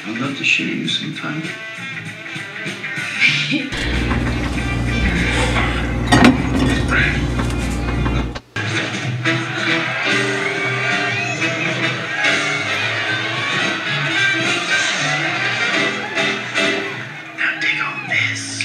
I'd love to share you sometime. Now take on this.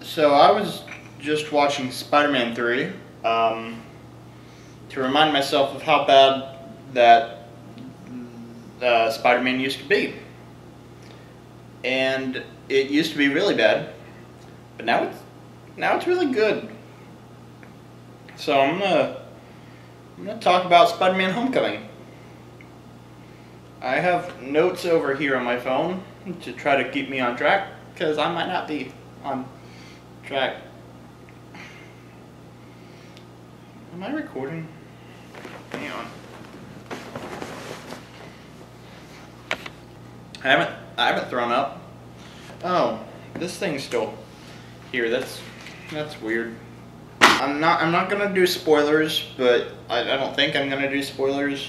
So I was just watching Spider-Man 3 to remind myself of how bad that Spider-Man used to be. And it used to be really bad, but now it's really good. So I'm gonna talk about Spider-Man Homecoming. I have notes over here on my phone to try to keep me on track, because I might not be on track. Am I recording? Hang on. I haven't thrown up. Oh, this thing's still here. That's weird. I'm not gonna do spoilers, but I don't think I'm gonna do spoilers.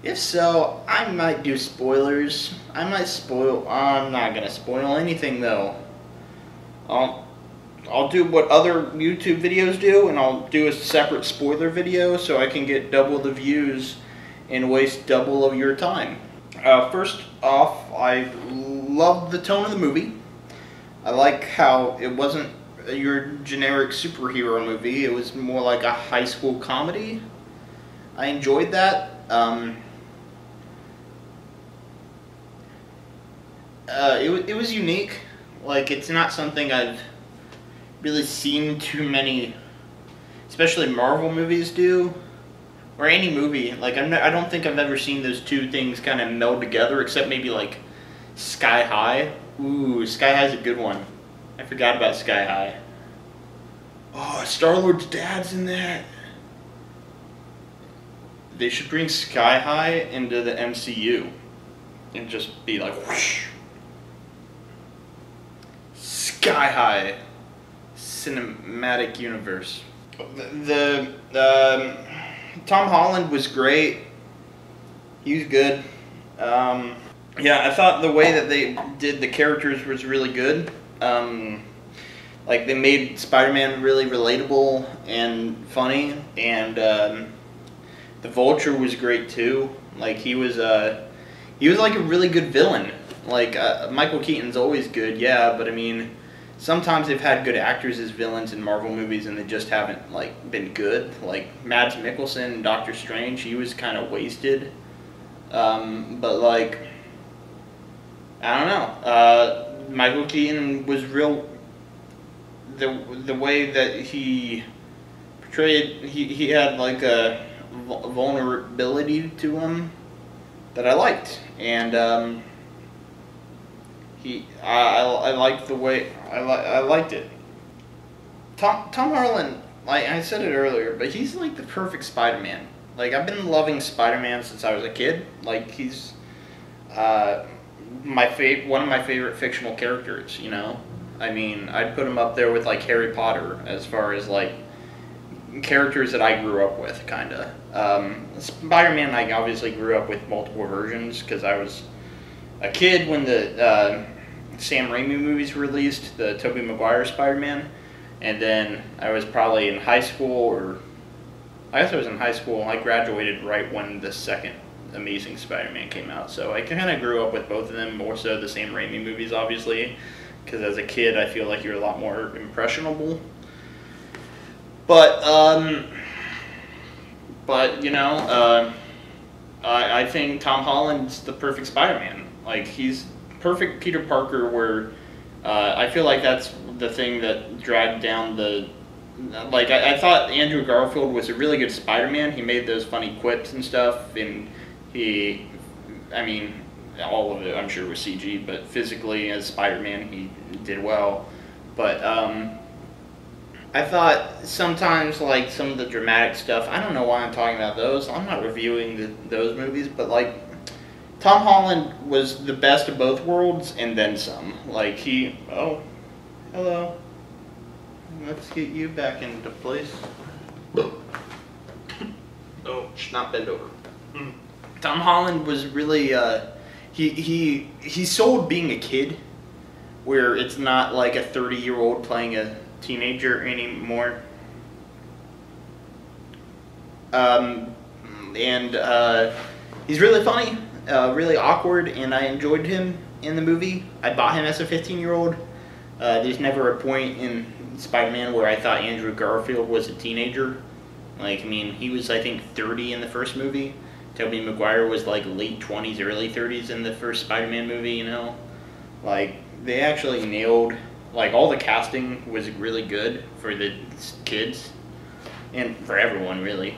If so, I might do spoilers. I might spoil. I'm not gonna spoil anything though. I'll do what other YouTube videos do, and I'll do a separate spoiler video so I can get double the views and waste double of your time. First off, I loved the tone of the movie. I like how it wasn't your generic superhero movie. It was more like a high school comedy. I enjoyed that. It was unique. Like, it's not something I've really seen too many, especially Marvel movies do, or any movie. Like, I don't think I've ever seen those two things kind of meld together, except maybe like Sky High. Ooh, Sky High's a good one. I forgot about Sky High. Oh, Star-Lord's dad's in that. They should bring Sky High into the MCU and just be like, whoosh. Sky High cinematic universe. The Tom Holland was great. He was good. Yeah, I thought the way that they did the characters was really good. Like, they made Spider-Man really relatable and funny, and the Vulture was great too. Like, he was like a really good villain. Like, Michael Keaton's always good, yeah, but I mean, sometimes they've had good actors as villains in Marvel movies and they just haven't, like, been good. Like, Mads Mikkelsen in Doctor Strange, he was kind of wasted. But, like, I don't know. Michael Keaton was real. The way that he portrayed, he had, like, a vulnerability to him that I liked. And, I liked the way I liked it. Tom Holland, like I said it earlier, but he's like the perfect Spider-Man. Like, I've been loving Spider-Man since I was a kid. Like, he's one of my favorite fictional characters. You know, I mean, I'd put him up there with like Harry Potter as far as like characters that I grew up with, kinda. Spider-Man, I obviously grew up with multiple versions because I was a kid when the Sam Raimi movies were released, the Tobey Maguire Spider-Man, and then I was probably in high school, or I guess I was in high school. I graduated right when the second Amazing Spider-Man came out, so I kind of grew up with both of them, more so the Sam Raimi movies, obviously, because as a kid I feel like you're a lot more impressionable. But you know, I think Tom Holland's the perfect Spider-Man. Like, he's perfect Peter Parker, where I feel like that's the thing that dragged down the like I thought Andrew Garfield was a really good Spider-Man. He made those funny quips and stuff, and I mean, all of it I'm sure was CG, but physically as Spider-Man he did well. But I thought sometimes like some of the dramatic stuff. I don't know why I'm talking about those. I'm not reviewing those movies, but like Tom Holland was the best of both worlds and then some. Like oh, hello. Let's get you back into place. Oh, not bend over. Tom Holland was really he sold being a kid, where it's not like a 30-year-old playing a teenager anymore. He's really funny, really awkward, and I enjoyed him in the movie. I bought him as a 15-year-old. There's never a point in Spider-Man where I thought Andrew Garfield was a teenager. Like, I mean, he was, I think, 30 in the first movie. Tobey Maguire was, like, late 20s, early 30s in the first Spider-Man movie, you know? Like, they actually nailed, like, all the casting was really good for the kids. And for everyone, really.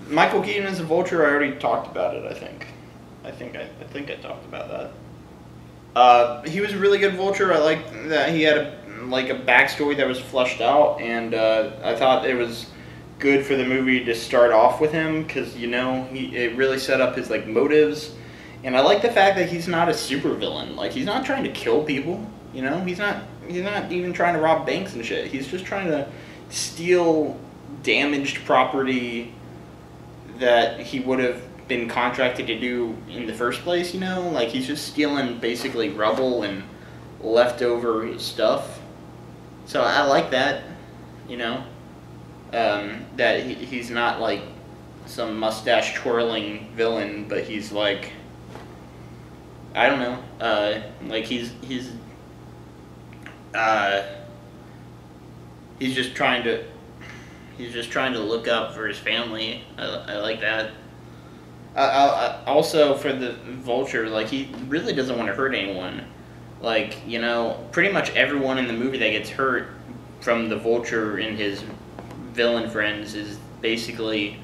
Michael Keaton as a Vulture, I already talked about it, I think. I think I talked about that. He was a really good Vulture. I liked that he had a backstory that was fleshed out, and I thought it was good for the movie to start off with him, because, you know, it really set up his, like, motives. And I like the fact that he's not a supervillain. Like, he's not trying to kill people, you know? He's not even trying to rob banks and shit. He's just trying to steal damaged property that he would have been contracted to do in the first place, you know? Like, he's just stealing basically rubble and leftover stuff. So I like that, you know? That he's not like some mustache twirling villain, but he's like, I don't know, like he's just trying to look out for his family. I like that. Also for the Vulture, like, he really doesn't want to hurt anyone. Like, you know, pretty much everyone in the movie that gets hurt from the Vulture and his villain friends is basically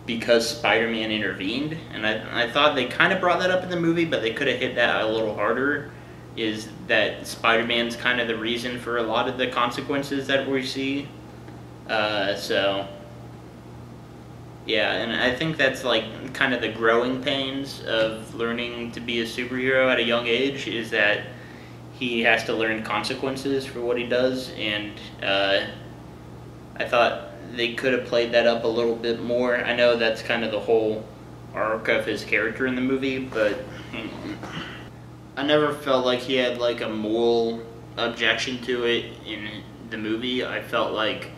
because Spider-Man intervened. And I thought they kind of brought that up in the movie, but they could have hit that a little harder, is that Spider-Man's kind of the reason for a lot of the consequences that we see. So, yeah, and I think that's like kind of the growing pains of learning to be a superhero at a young age, is that he has to learn consequences for what he does, and I thought they could have played that up a little bit more. I know that's kind of the whole arc of his character in the movie, but I never felt like he had like a moral objection to it in the movie. I felt like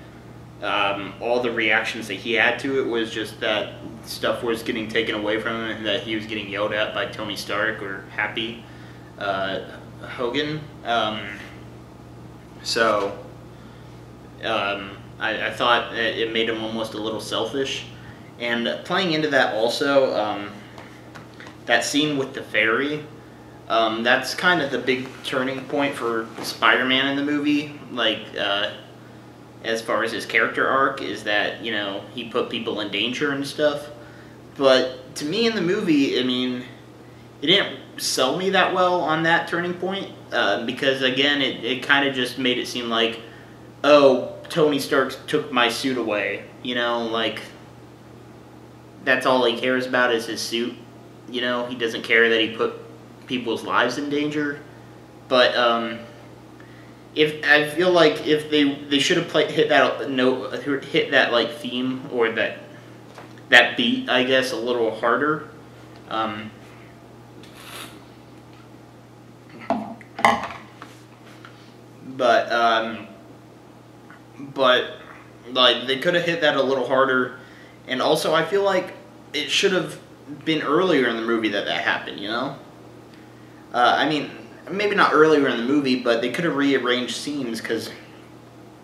all the reactions that he had to it was just that stuff was getting taken away from him, and that he was getting yelled at by Tony Stark or Happy Hogan. I thought it made him almost a little selfish. And playing into that also, that scene with the fairy, that's kind of the big turning point for Spider-Man in the movie. Like, as far as his character arc, is that, you know, he put people in danger and stuff. But to me in the movie, I mean, it didn't sell me that well on that turning point, because again, it kind of just made it seem like, oh, Tony Stark took my suit away, you know, like, that's all he cares about is his suit, you know, he doesn't care that he put people's lives in danger. But if I feel like if they should have hit that note, hit that like theme, or that beat, I guess, a little harder. But like, they could have hit that a little harder, and also I feel like it should have been earlier in the movie that happened, you know? I mean, maybe not earlier in the movie, but they could have rearranged scenes, because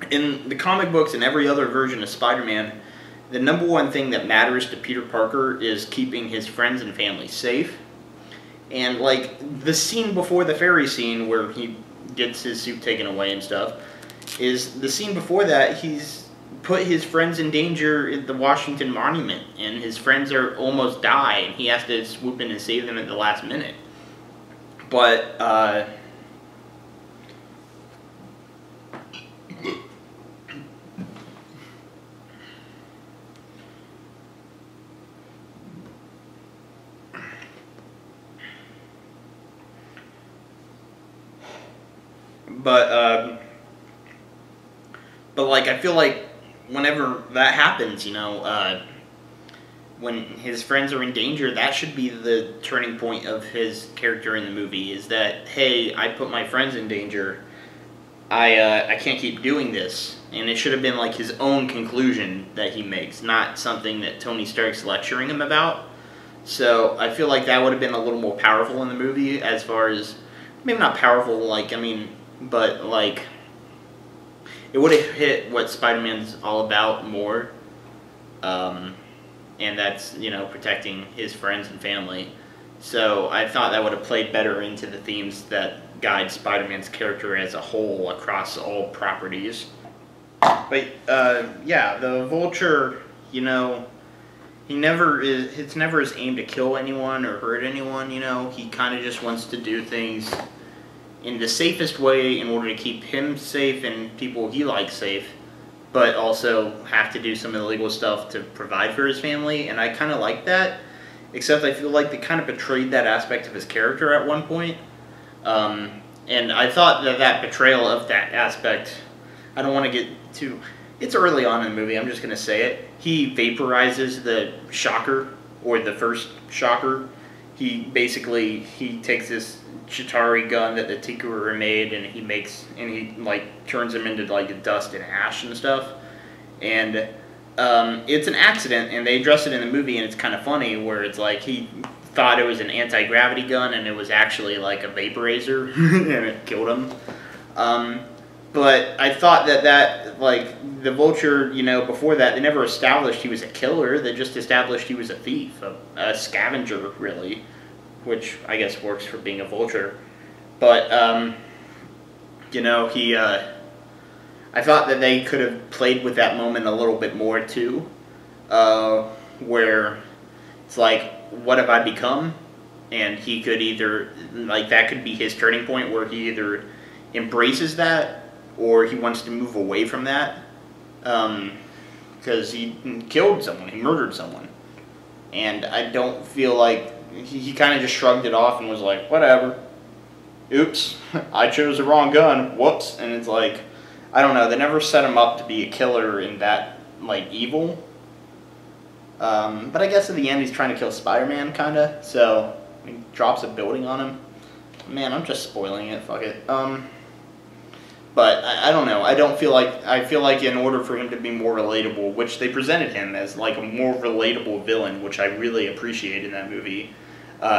in the comic books and every other version of Spider-Man, the number one thing that matters to Peter Parker is keeping his friends and family safe. And like, the scene before the fairy scene where he gets his suit taken away and stuff, is the scene before that. He's put his friends in danger at the Washington Monument, and his friends are almost die, and he has to swoop in and save them at the last minute. But like I feel like whenever that happens, when his friends are in danger, that should be the turning point of his character in the movie. Is that, hey, I put my friends in danger. I can't keep doing this, and it should have been like his own conclusion that he makes, not something that Tony Stark's lecturing him about. So I feel like that would have been a little more powerful in the movie, as far as maybe not powerful, but like it would have hit what Spider-Man's all about more, and that's protecting his friends and family. So I thought that would have played better into the themes that guide Spider-Man's character as a whole across all properties. But yeah, the Vulture, he never is. It's never his aim to kill anyone or hurt anyone. He kind of just wants to do things in the safest way in order to keep him safe and people he likes safe, but also have to do some illegal stuff to provide for his family. And I kind of like that, except I feel like they kind of betrayed that aspect of his character at one point. And I thought that betrayal of that aspect, I don't want to get too... It's early on in the movie, I'm just going to say it. He vaporizes the Shocker, or the first Shocker. He takes this Chitauri gun that the Tinkerer made, and he turns him into dust and ash and stuff. And it's an accident, and they address it in the movie, and it's kind of funny, where it's like he thought it was an anti-gravity gun, and it was actually like a vaporizer, and it killed him. But I thought that the Vulture, before that, they never established he was a killer. They just established he was a thief, a scavenger, really, which I guess works for being a Vulture. But, I thought that they could have played with that moment a little bit more, too, where it's like, what have I become? And he could either, that could be his turning point, where he either embraces that, or he wants to move away from that, because he killed someone, he murdered someone. And I don't feel like, he kind of just shrugged it off and was like, whatever. Oops, I chose the wrong gun, whoops. And it's like, I don't know, they never set him up to be a killer in that, evil. But I guess at the end he's trying to kill Spider-Man, kinda, so he drops a building on him. Man, I'm just spoiling it, fuck it. But I don't know, I feel like in order for him to be more relatable, which they presented him as a more relatable villain, which I really appreciate in that movie,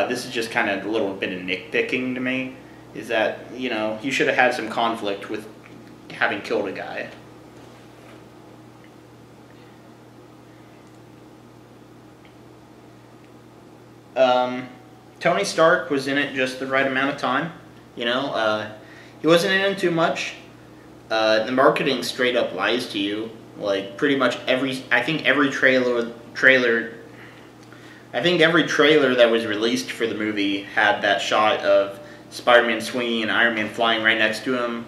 this is just kind of a little bit of nitpicking to me, is that, he should have had some conflict with having killed a guy. Tony Stark was in it just the right amount of time, he wasn't in it too much. The marketing straight up lies to you. Pretty much I think every trailer that was released for the movie had that shot of Spider-Man swinging and Iron Man flying right next to him,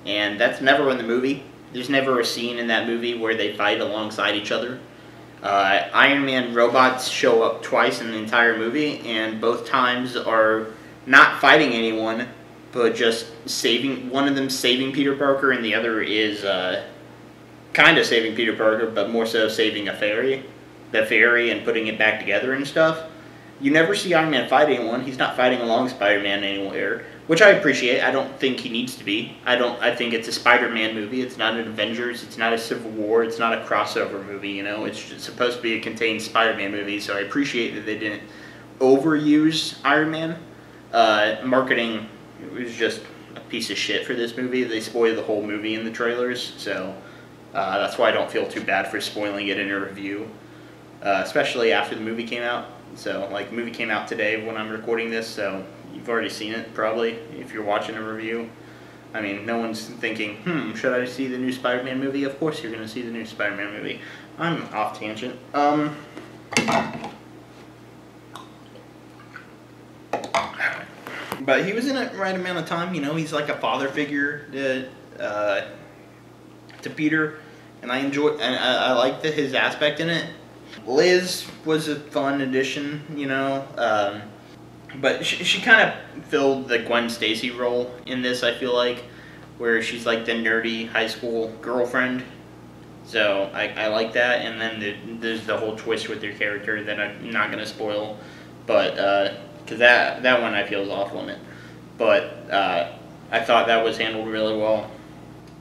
and that's never in the movie. There's never a scene in that movie where they fight alongside each other. Iron Man robots show up twice in the entire movie, and both times are not fighting anyone, but just one of them saving Peter Parker, and the other is kind of saving Peter Parker, but more so saving the fairy and putting it back together and stuff. You never see Iron Man fight anyone. He's not fighting along Spider-Man anywhere, which I appreciate. I don't think he needs to be. I think it's a Spider-Man movie. It's not an Avengers. It's not a Civil War. It's not a crossover movie, It's just supposed to be a contained Spider-Man movie, so I appreciate that they didn't overuse Iron Man. Marketing was just a piece of shit for this movie. They spoiled the whole movie in the trailers, so that's why I don't feel too bad for spoiling it in a review, especially after the movie came out. So, the movie came out today when I'm recording this, so you've already seen it, probably, if you're watching a review. I mean, no one's thinking, should I see the new Spider-Man movie? Of course you're going to see the new Spider-Man movie. I'm off tangent. But he was in it right amount of time. You know, he's like a father figure to Peter, and I like his aspect in it. Liz was a fun addition, you know, but she kind of filled the Gwen Stacy role in this, I feel like, where she's like the nerdy high school girlfriend. So I like that, and then there's the whole twist with their character that I'm not going to spoil, but because that one I feel is off limit. But I thought that was handled really well.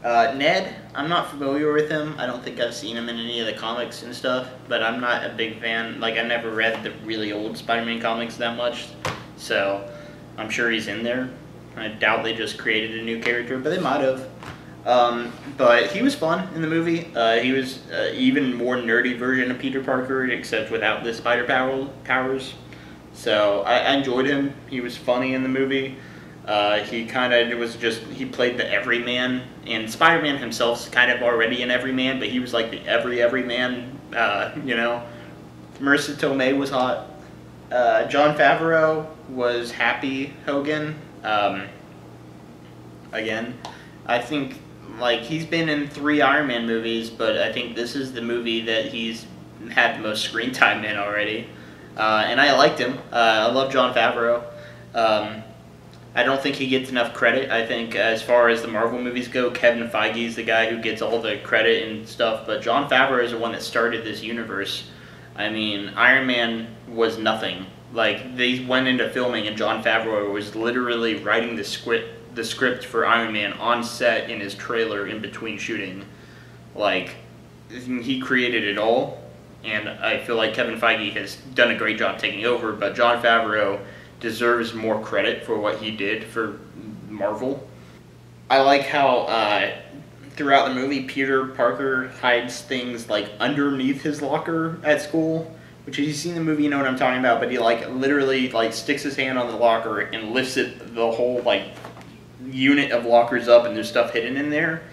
Ned, I'm not familiar with him. I don't think I've seen him in any of the comics and stuff, but I'm not a big fan. Like, I never read the really old Spider-Man comics that much, so I'm sure he's in there. I doubt they just created a new character, but they might have. But he was fun in the movie. He was even more nerdy version of Peter Parker, except without the spider powers. So I enjoyed him. He was funny in the movie. He kind of he played the everyman, and Spider-Man himself's kind of already an everyman, but he was like the everyman, you know. Marissa Tomei was hot. Jon Favreau was Happy Hogan. Again, I think, like, he's been in 3 Iron Man movies, but I think this is the movie that he's had the most screen time in already. And I liked him. I love Jon Favreau. I don't think he gets enough credit. I think as far as the Marvel movies go, Kevin Feige is the guy who gets all the credit and stuff, but Jon Favreau is the one that started this universe. I mean, Iron Man was nothing. Like, they went into filming and Jon Favreau was literally writing the script for Iron Man on set in his trailer in between shooting. Like, he created it all, and I feel like Kevin Feige has done a great job taking over, but Jon Favreau deserves more credit for what he did for Marvel. I like how throughout the movie Peter Parker hides things like underneath his locker at school, which if you've seen the movie you know what I'm talking about, but he like literally like sticks his hand on the locker and lifts it, the whole like unit of lockers up, and there's stuff hidden in there.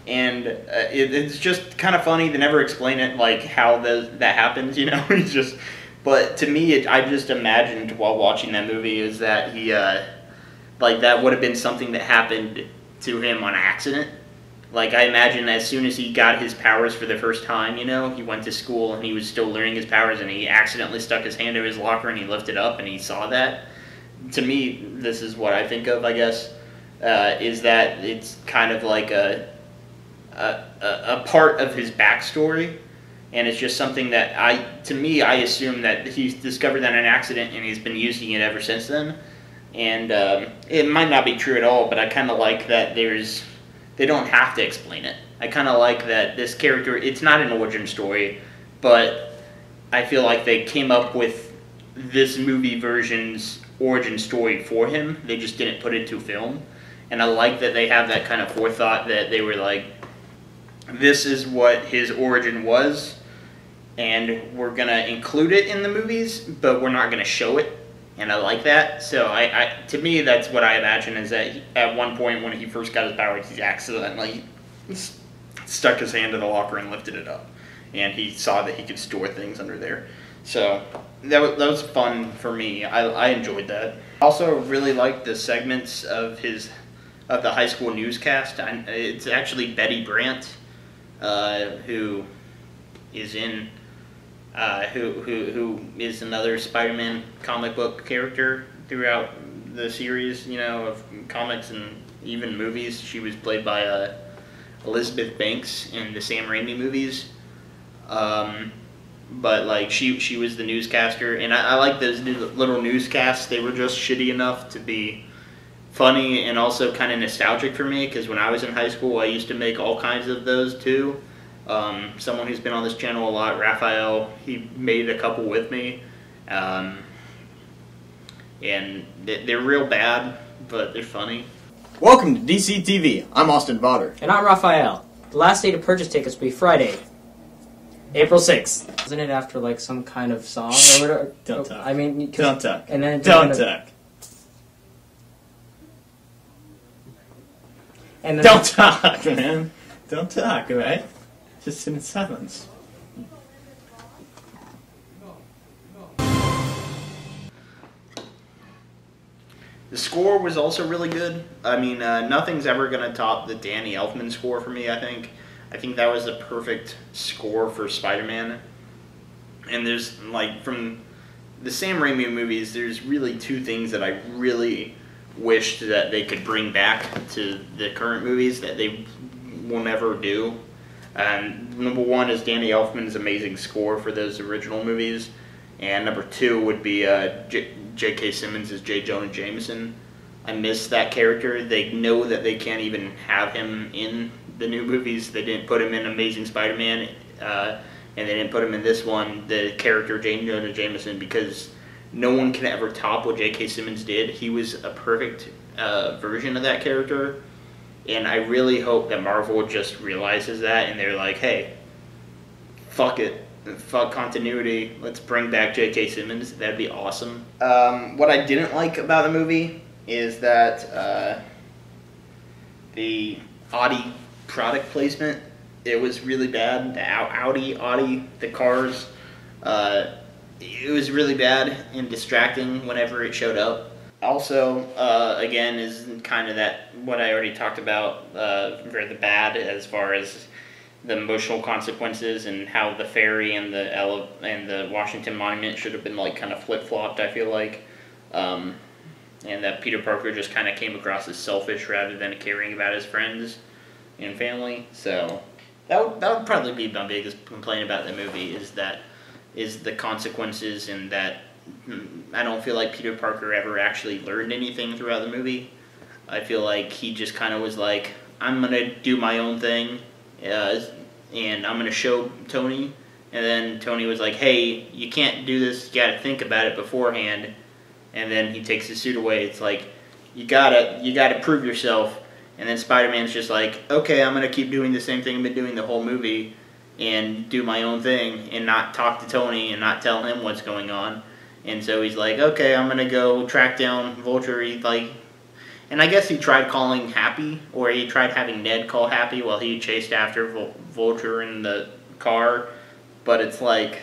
And it's just kind of funny. They never explain it, like how that happens, you know. It's just, but to me, I just imagined while watching that movie is that he, like, that would have been something that happened to him on accident. Like, I imagine as soon as he got his powers for the first time, you know, he went to school and he was still learning his powers, and he accidentally stuck his hand in his locker and he lifted up and he saw that. To me, this is what I think of, I guess, is that it's kind of like a part of his backstory. And it's just something that I assume that he's discovered that in an accident and he's been using it ever since then. And it might not be true at all, but I kind of like that they don't have to explain it. I kind of like that this character, it's not an origin story, but I feel like they came up with this movie version's origin story for him. They just didn't put it to film. And I like that they have that kind of forethought that they were like, this is what his origin was, and we're going to include it in the movies, but we're not going to show it, and I like that. So to me, that's what I imagine, is that at one point when he first got his powers, he accidentally stuck his hand in the locker and lifted it up, and he saw that he could store things under there. So that was fun for me. I enjoyed that. I also really liked the segments of the high school newscast. It's actually Betty Brant, who is in who is another Spider-Man comic book character throughout the series, you know, of comics and even movies. She was played by Elizabeth Banks in the Sam Raimi movies. But like she was the newscaster, and I like those little newscasts. They were just shitty enough to be funny and also kind of nostalgic for me, because when I was in high school I used to make all kinds of those too. Someone who's been on this channel a lot, Raphael, he made a couple with me, and they're real bad, but they're funny. Welcome to DC TV. I'm Austin Vodder. And I'm Raphael. The last day to purchase tickets will be Friday, April 6th. Isn't it after like some kind of song or whatever? Don't talk. I mean, Don't talk. And then Don't talk. And then Don't talk, man. Don't talk, alright? Just sit in silence. The score was also really good. I mean, nothing's ever going to top the Danny Elfman score for me, I think. I think that was the perfect score for Spider-Man. And there's, like, from the Sam Raimi movies, there's really two things that I really wished that they could bring back to the current movies that they will never do. Number one is Danny Elfman's amazing score for those original movies. And number two would be J.K. Simmons as J. Jonah Jameson. I miss that character. They know that they can't even have him in the new movies. They didn't put him in Amazing Spider-Man, and they didn't put him in this one, the character J. Jonah Jameson, because no one can ever top what J.K. Simmons did. He was a perfect version of that character, and I really hope that Marvel just realizes that, and they're like, hey, fuck it. Fuck continuity. Let's bring back J.K. Simmons. That'd be awesome. What I didn't like about the movie is that the Audi product placement, it was really bad. The Audi, the cars, it was really bad and distracting whenever it showed up. Also, again, is kind of that what I already talked about for the bad as far as the emotional consequences and how the ferry and the Washington Monument should have been like kind of flip-flopped, I feel like. And that Peter Parker just kind of came across as selfish rather than caring about his friends and family. So that would probably be my biggest complaint about the movie is the consequences, and that I don't feel like Peter Parker ever actually learned anything throughout the movie. I feel like he just kind of was like, I'm going to do my own thing. And I'm going to show Tony, and then Tony was like, hey, you can't do this, you got to think about it beforehand, and then he takes his suit away. It's like, you gotta prove yourself, and then Spider-Man's just like, okay, I'm going to keep doing the same thing I've been doing the whole movie, and do my own thing, and not talk to Tony, and not tell him what's going on, and so he's like, okay, I'm going to go track down Vulture. He's like, and I guess he tried calling Happy, or he tried having Ned call Happy while he chased after Vulture in the car. But it's like,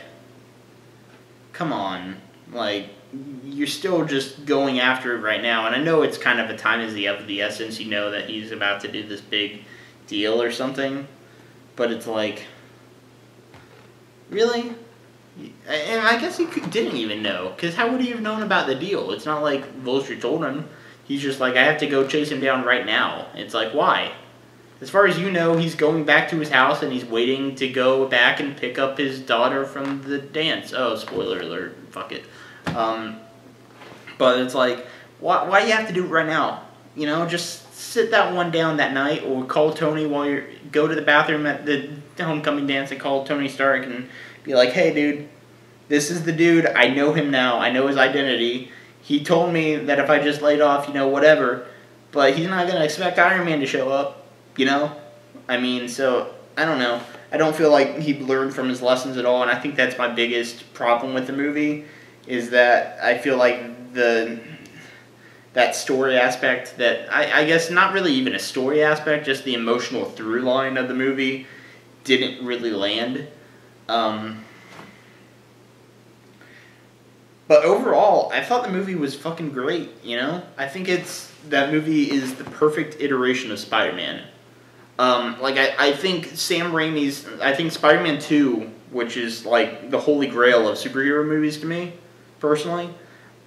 come on. Like, you're still just going after it right now. And I know it's kind of a time is of the essence. You know that he's about to do this big deal or something. But it's like, really? And I guess he didn't even know. Because how would he have known about the deal? It's not like Vulture told him. He's just like, I have to go chase him down right now. It's like, why? As far as you know, he's going back to his house and he's waiting to go back and pick up his daughter from the dance. Oh, spoiler alert. Fuck it. But it's like, why do you have to do it right now? You know, just sit that one down that night, or call Tony while you go to the bathroom at the homecoming dance and call Tony Stark and be like, hey, dude, this is the dude. I know him now. I know his identity. He told me that if I just laid off, whatever, but he's not going to expect Iron Man to show up, I mean, so, I don't know. I don't feel like he learned from his lessons at all, and I think that's my biggest problem with the movie, is that I feel like that story aspect, that, I guess not really even a story aspect, just the emotional through line of the movie didn't really land. But overall, I thought the movie was fucking great, I think that movie is the perfect iteration of Spider-Man. I think I think Spider-Man 2, which is, like, the holy grail of superhero movies to me, personally,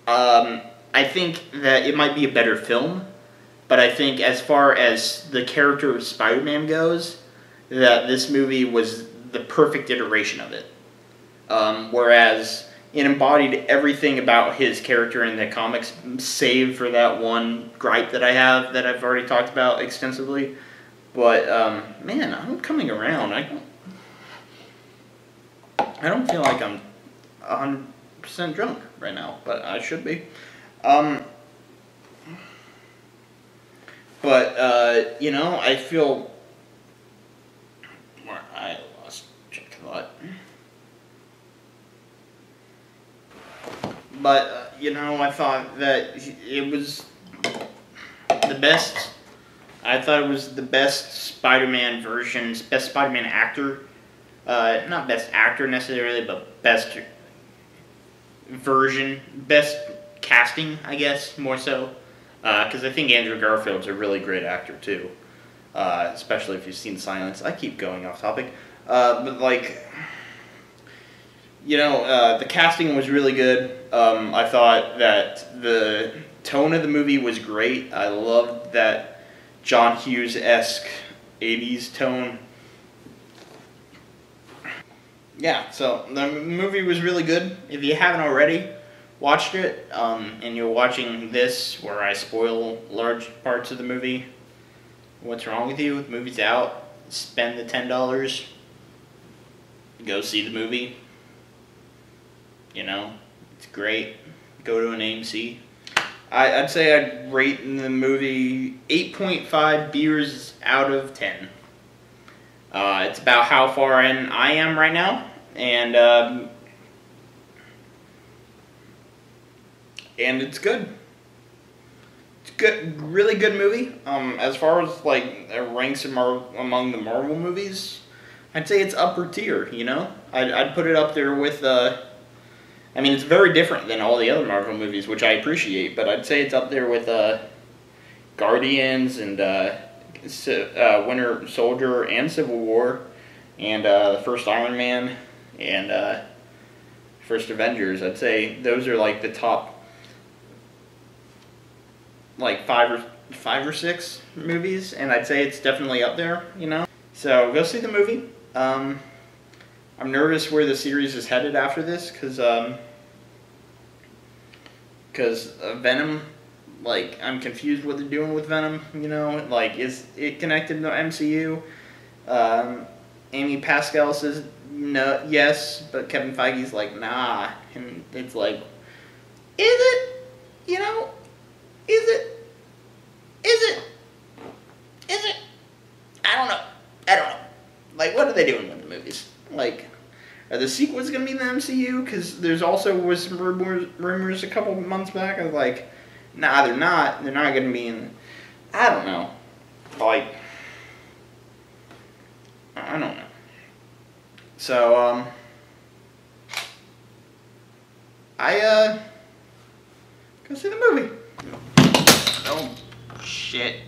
I think that it might be a better film, but I think as far as the character of Spider-Man goes, that this movie was the perfect iteration of it. Whereas it embodied everything about his character in the comics, save for that one gripe that I have that I've already talked about extensively. But, man, I'm coming around. I don't feel like I'm 100% drunk right now, but I should be. I feel... I lost track of thought. But, I thought that it was the best I thought it was the best Spider-Man version, best Spider-Man actor. Not best actor necessarily, but best version, best casting, I guess, more so. Because I think Andrew Garfield's a really great actor too. Especially if you've seen Silence. I keep going off topic. But like, the casting was really good. I thought that the tone of the movie was great. I loved that John Hughes-esque 80s tone. Yeah, so the movie was really good. If you haven't already watched it, and you're watching this where I spoil large parts of the movie, what's wrong with you? The movie's out. Spend the $10. Go see the movie. It's great. Go to an AMC. I'd say I'd rate the movie 8.5 beers out of 10. It's about how far in I am right now, and it's good. It's good, really good movie. As far as like it ranks among the Marvel movies, I'd say it's upper tier. I'd put it up there with. I mean, it's very different than all the other Marvel movies, which I appreciate, but I'd say it's up there with Guardians and Winter Soldier and Civil War and the first Iron Man and first Avengers. I'd say those are like the top like five or six movies, and I'd say it's definitely up there, So go see the movie. I'm nervous where the series is headed after this, because Venom, like, I'm confused what they're doing with Venom, like, is it connected to the MCU? Amy Pascal says no, yes, but Kevin Feige's like, nah, and it's like, is it? Is it? I don't know. Like, what are they doing with the movies? Like, are the sequels going to be in the MCU? Because there's also was some rumors a couple months back. I was like, nah, they're not. They're not going to be in. I don't know. Like, I don't know. So, go see the movie. Oh, shit.